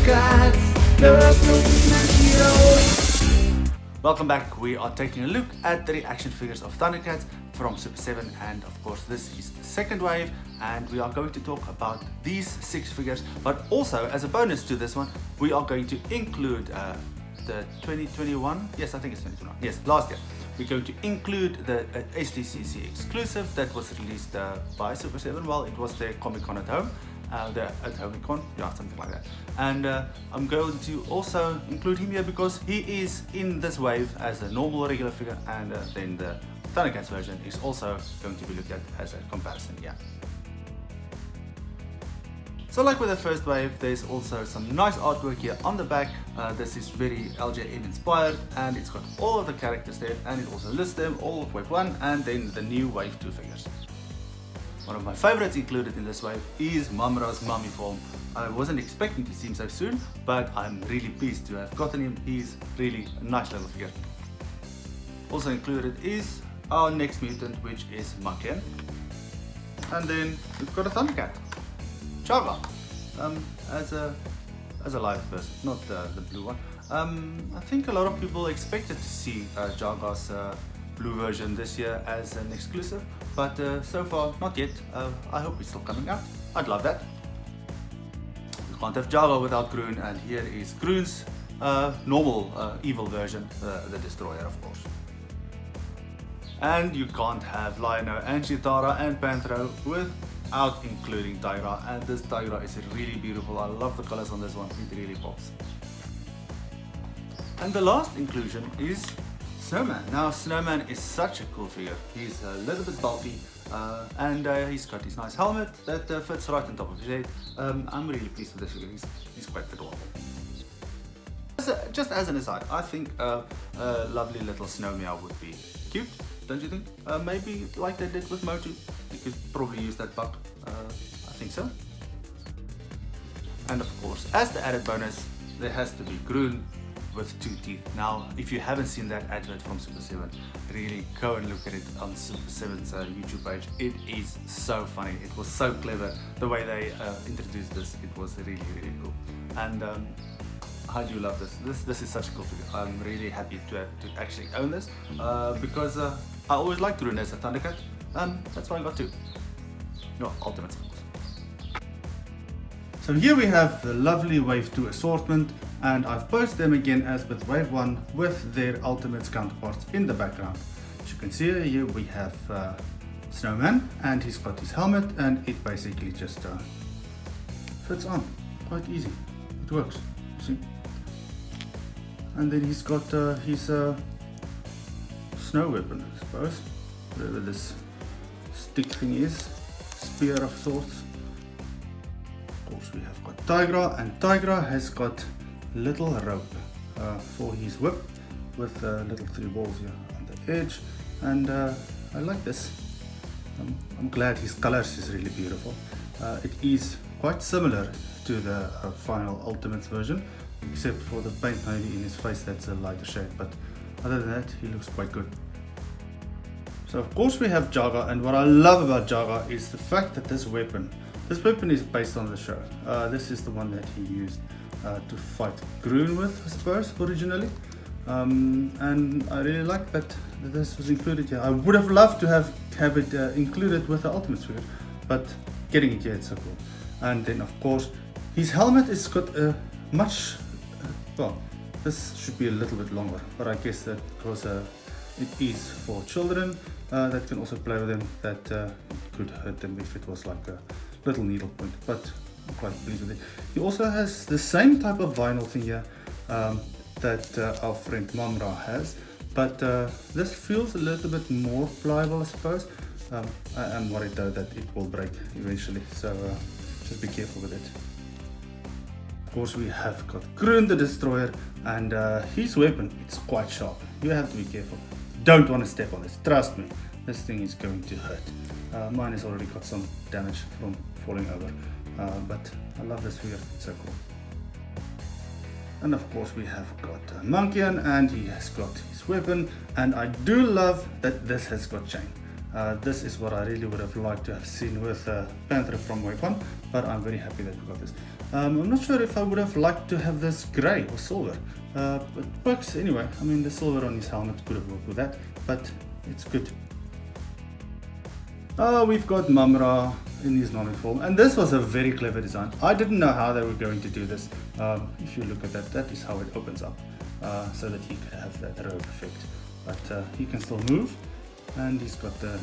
ThunderCats, welcome back. We are taking a look at the reaction figures of ThunderCats from Super7, and of course this is the second wave, and we are going to talk about these 6 figures, but also as a bonus to this one we are going to include the 2021, yes I think it's 2021, yes, last year. We're going to include the SDCC exclusive that was released by Super7 while it was their Comic-Con at home. At Comic-Con, yeah, something like that. And I'm going to also include him here because he is in this wave as a normal regular figure, and then the ThunderCats version is also going to be looked at as a comparison, yeah. So like with the first wave, there's also some nice artwork here on the back. This is very LJN inspired, and it's got all of the characters there, and it also lists them, all of wave 1 and then the new wave 2 figures. One of my favorites included in this wave is Mumm-Ra's mummy form. I wasn't expecting to see him so soon, but I'm really pleased to have gotten him. He's really a nice little figure. Also included is our next mutant, which is Monkian. And then we've got a ThunderCat, Jaga, as a live person, not the blue one. I think a lot of people expected to see Jaga's blue version this year as an exclusive, but so far not yet. I hope it's still coming out. I'd love that. You can't have Jaga without Grune, and here is Grune's normal evil version, the Destroyer, of course. And you can't have Lionel and Chitara and Panthro without including Tygra, and this Tygra is really beautiful. I love the colors on this one, it really pops. And the last inclusion is Snowman. Now Snowman is such a cool figure. He's a little bit bulky, and he's got his nice helmet that fits right on top of his head. I'm really pleased with this figure. He's quite adorable. Just as an aside, I think a lovely little Snowman would be cute, don't you think? Maybe like they did with Motu. You could probably use that bug. I think so. And of course, as the added bonus, there has to be Grune with 2 teeth. Now, if you haven't seen that advert from Super7, really go and look at it on Super7's YouTube page. It is so funny. It was so clever the way they introduced this. It was really cool. And I do love this. This is such a cool figure. I'm really happy to actually own this because I always liked Grune as a ThunderCat, and that's why I got 2. No, Ultimates, of course. So here we have the lovely Wave 2 assortment, and I've posted them again as with Wave 1 with their Ultimates counterparts in the background. As you can see here we have Snowman, and he's got his helmet, and it basically just fits on quite easy. It works, see? And then he's got his snow weapon, I suppose, whatever this stick thing is, spear of sorts. Of course we have got Tygra, and Tygra has got little rope for his whip with little 3 balls here on the edge, and I like this. I'm glad his colors is really beautiful. It is quite similar to the final Ultimates version, except for the paint maybe in his face that's a lighter shade, but other than that he looks quite good. So of course we have Jaga, and what I love about Jaga is the fact that this weapon is based on the show. This is the one that he used to fight Grune with, I suppose, originally. And I really like that this was included here. I would have loved to have it included with the Ultimate figure, but getting it here, it's so cool. And then of course his helmet has got a much, well, this should be a little bit longer, but I guess that because it is for children that can also play with them, that it could hurt them if it was like a little needle point, but I'm quite pleased with it. He also has the same type of vinyl thing here that our friend Mumm-Ra has, but this feels a little bit more pliable, I suppose. I am worried though that it will break eventually, so just be careful with it. Of course we have got Grune the Destroyer, and his weapon, it's quite sharp. You have to be careful. Don't want to step on this, trust me. This thing is going to hurt. Mine has already got some damage from falling over, but I love this figure, it's so cool. And of course we have got Monkian, and he has got his weapon, and I do love that this has got chain. This is what I really would have liked to have seen with Panther from Wave 1, but I'm very happy that we got this. I'm not sure if I would have liked to have this grey or silver, but it works anyway. I mean, the silver on his helmet could have worked with that, but it's good. We've got Mumm-Ra in his normal form, and this was a very clever design. I didn't know how they were going to do this. If you look at that, that is how it opens up, so that he could have that robe effect. But he can still move, and he's got the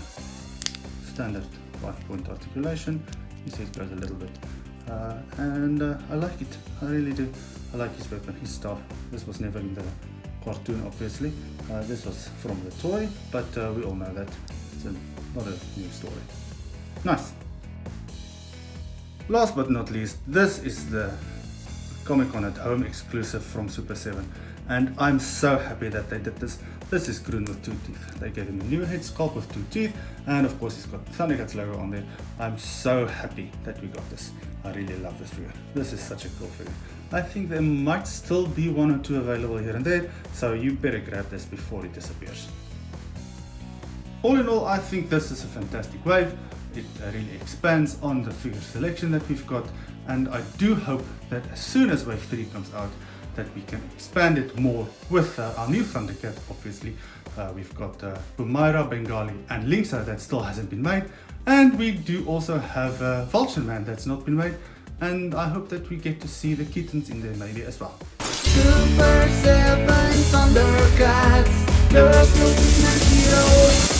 standard 5-point articulation. His head goes a little bit, and I like it. I really do. I like his weapon, his staff. This was never in the cartoon, obviously. This was from the toy, but we all know that it's not a new story. Nice. Last but not least, this is the Comic-Con at Home exclusive from Super7, and I'm so happy that they did this. This is Grune with 2 teeth. They gave him a new head sculpt with 2 teeth, and of course he's got the ThunderCats logo on there. I'm so happy that we got this. I really love this figure. This is such a cool figure. I think there might still be 1 or 2 available here and there, so you better grab this before it disappears. All in all, I think this is a fantastic wave. It really expands on the figure selection that we've got, and I do hope that as soon as wave 3 comes out, that we can expand it more with our new ThunderCat. Obviously, we've got Mumm-Ra, Bengali and Linksa that still hasn't been made, and we do also have Vulture Man that's not been made, and I hope that we get to see the kittens in there maybe as well. Super 7 ThunderCats, the ultimate heroes.